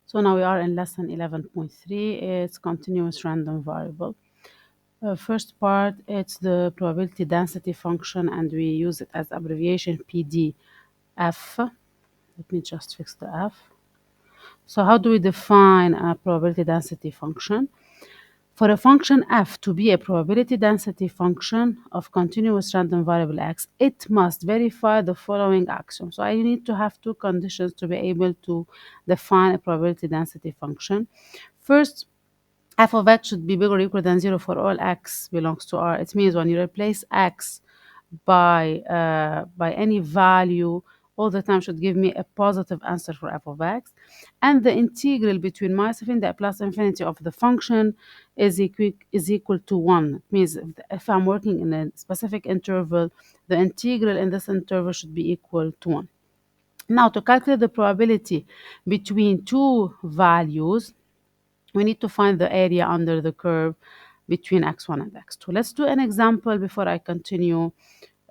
So now we are in lesson 11.3. It's continuous random variable. First part, it's the probability density function, and we use it as abbreviation PDF. Let me just fix the F. So how do we define a probability density function? For a function f to be a probability density function of continuous random variable x, it must verify the following axiom. So I need to have two conditions to be able to define a probability density function. First, f of x should be bigger or equal than 0 for all x belongs to R. It means when you replace x by any value all the time should give me a positive answer for f of x, and the integral between minus infinity and plus infinity of the function is equal to 1. It means if I'm working in a specific interval, the integral in this interval should be equal to 1. Now, to calculate the probability between two values, we need to find the area under the curve between x1 and x2. Let's do an example before I continue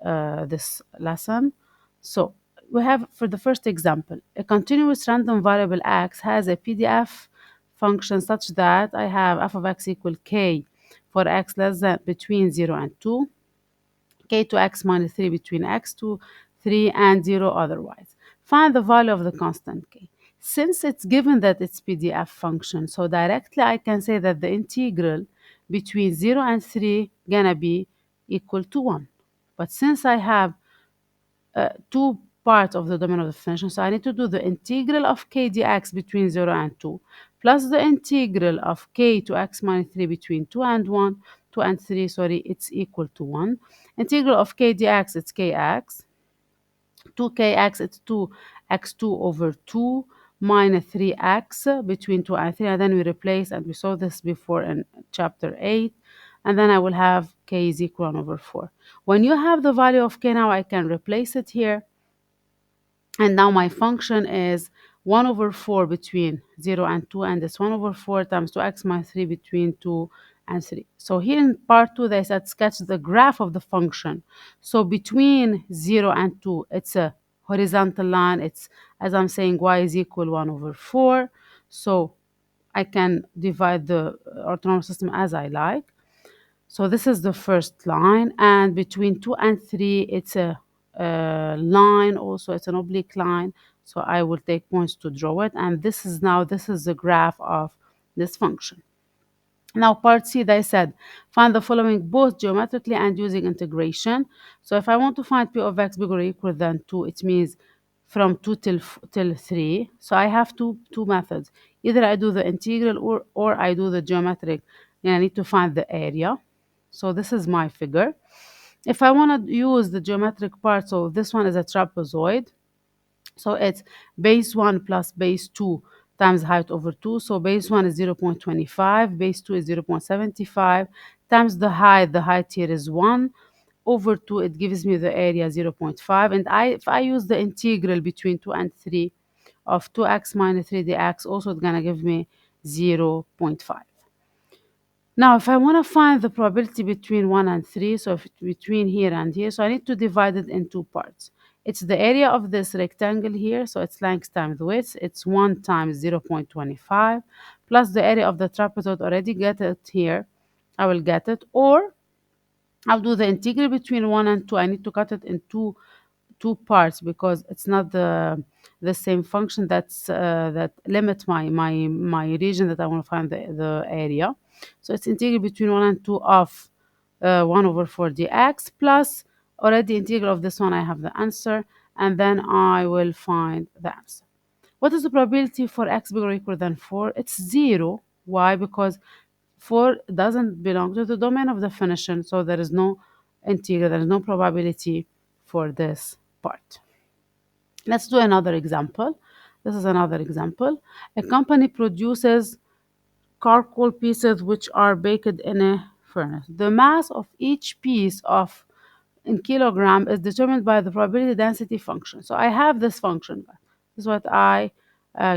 this lesson. So we have, for the first example, a continuous random variable x has a PDF function such that I have f of x equal k for x less than between 0 and 2, k to x minus 3 between x to 3 and 0 otherwise. Find the value of the constant k. Since it's given that it's PDF function, so directly I can say that the integral between 0 and 3 gonna be equal to 1. But since I have two parts of the domain of the function, so I need to do the integral of k dx between 0 and 2 plus the integral of k to x minus 3 between 2 and 1, 2 and 3, sorry, it's equal to 1. Integral of k dx, it's kx. 2kx, it's 2x2 over 2 minus 3x between 2 and 3, and then we replace, and we saw this before in chapter 8, and then I will have k is equal 1 over 4. When you have the value of k now, I can replace it here, and now my function is 1 over 4 between 0 and 2, and it's 1 over 4 times 2x minus 3 between 2 and 3. So here in part 2, they said sketch the graph of the function. So between 0 and 2, it's a horizontal line. It's, as I'm saying, y is equal 1 over 4. So I can divide the orthonormal system as I like. So this is the first line, and between 2 and 3, it's a line also, it's an oblique line. So I will take points to draw it, and this is the graph of this function. Now part C, they said, find the following both geometrically and using integration. So if I want to find p of x bigger or equal than 2, it means from 2 till 3. So I have two methods. Either I do the integral or I do the geometric, and I need to find the area. So this is my figure. If I want to use the geometric part, so this one is a trapezoid. So it's base 1 plus base 2 times height over 2. So base 1 is 0.25, base 2 is 0.75, times the height here is 1, over 2, it gives me the area 0.5. And if I use the integral between 2 and 3 of 2x minus 3 dx, also it's going to give me 0.5. Now, if I want to find the probability between 1 and 3, so if between here and here, so I need to divide it in two parts. It's the area of this rectangle here, so it's length times width. It's 1 times 0.25, plus the area of the trapezoid. Already get it here. I will get it. Or I'll do the integral between 1 and 2. I need to cut it in two parts because it's not the same function that limits my region that I want to find the area. So it's integral between 1 and 2 of 1 over 4 dx plus already integral of this one. I have the answer, and then I will find the answer. What is the probability for x bigger or equal than 4? It's 0. Why? Because 4 doesn't belong to the domain of definition, so there is no integral, there is no probability for this part. Let's do another example. This is another example. A company produces charcoal pieces which are baked in a furnace. The mass of each piece of in kilogram is determined by the probability density function. So I have this function. This is what I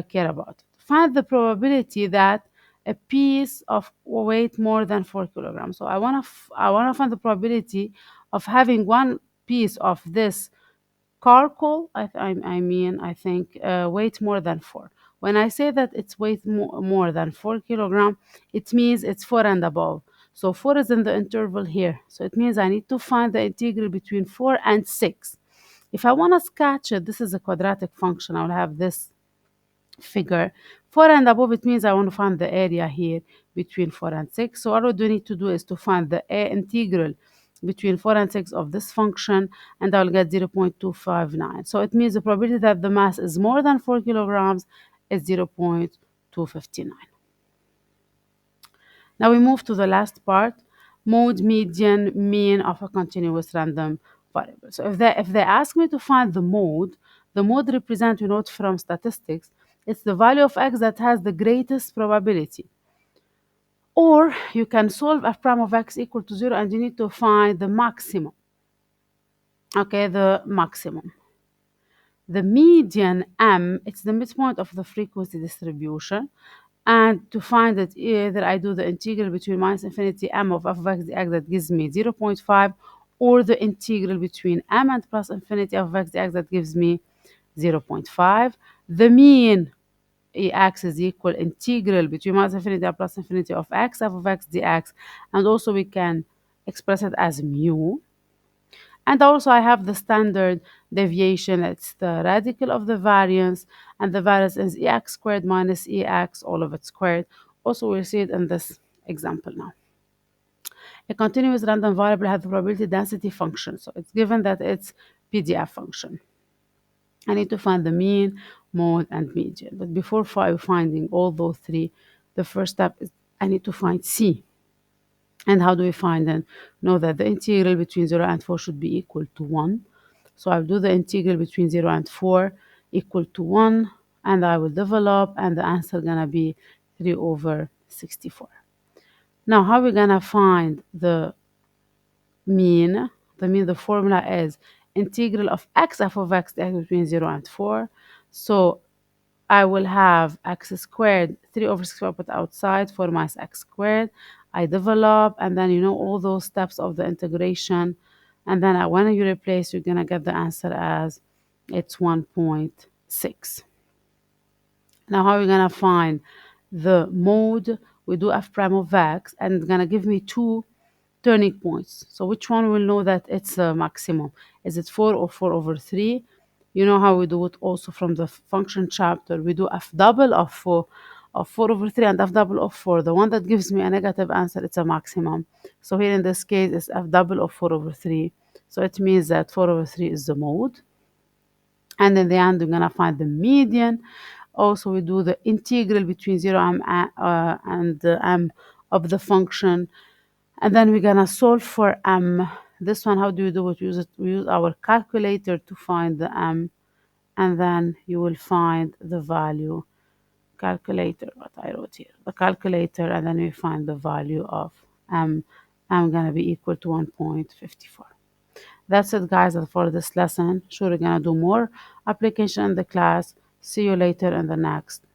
care about. Find the probability that a piece of weight more than 4 kilograms. So I want to find the probability of having one piece of this charcoal. I think weight more than 4. When I say that it's weight more than 4 kilogram, it means it's 4 and above. So 4 is in the interval here. So it means I need to find the integral between 4 and 6. If I want to sketch it, this is a quadratic function. I'll have this figure. 4 and above, it means I want to find the area here between 4 and 6. So all we need to do is to find the integral between 4 and 6 of this function, and I'll get 0.259. So it means the probability that the mass is more than 4 kilograms is 0.259. Now we move to the last part, mode, median, mean of a continuous random variable. So if they ask me to find the mode represents, we know it from statistics, it's the value of x that has the greatest probability. Or you can solve f prime of x equal to 0 and you need to find the maximum. Okay, the maximum. The median m, it's the midpoint of the frequency distribution. And to find it, either I do the integral between minus infinity m of f of x dx that gives me 0.5, or the integral between m and plus infinity f of x dx that gives me 0.5. The mean Ax is equal integral between minus infinity and plus infinity of x f of x dx, and also we can express it as mu. And also I have the standard deviation, it's the radical of the variance, and the variance is ex squared minus ex, all of it squared. Also we'll see it in this example now. A continuous random variable has the probability density function, so it's given that it's PDF function. I need to find the mean, mode, and median. But before finding all those three, the first step is I need to find C. And how do we find them? Know that the integral between 0 and 4 should be equal to 1. So I'll do the integral between 0 and 4 equal to 1, and I will develop, and the answer gonna be 3 over 64. Now, how are we gonna find the mean? The formula is integral of x f of x between 0 and 4. So I will have x squared, 3 over 64 put outside, 4 minus x squared. I develop, and then you know all those steps of the integration. And then when you replace, you're going to get the answer as it's 1.6. Now, how are we going to find the mode? We do f prime of x, and it's going to give me two turning points. So which one will know that it's a maximum? Is it 4 or 4 over 3? You know how we do it also from the function chapter. We do f double of 4 over 3 and f double of 4. The one that gives me a negative answer, it's a maximum. So here in this case, it's f double of 4 over 3. So it means that 4 over 3 is the mode. And in the end, we're going to find the median. Also, we do the integral between 0 and m of the function. And then we're gonna solve for m. This one, how do we do it? We use our calculator to find the m, and then you will find the value. Calculator, what I wrote here, the calculator, and then we find the value of m. M gonna be equal to 1.54. That's it, guys, for this lesson. Sure, we're gonna do more application in the class. See you later in the next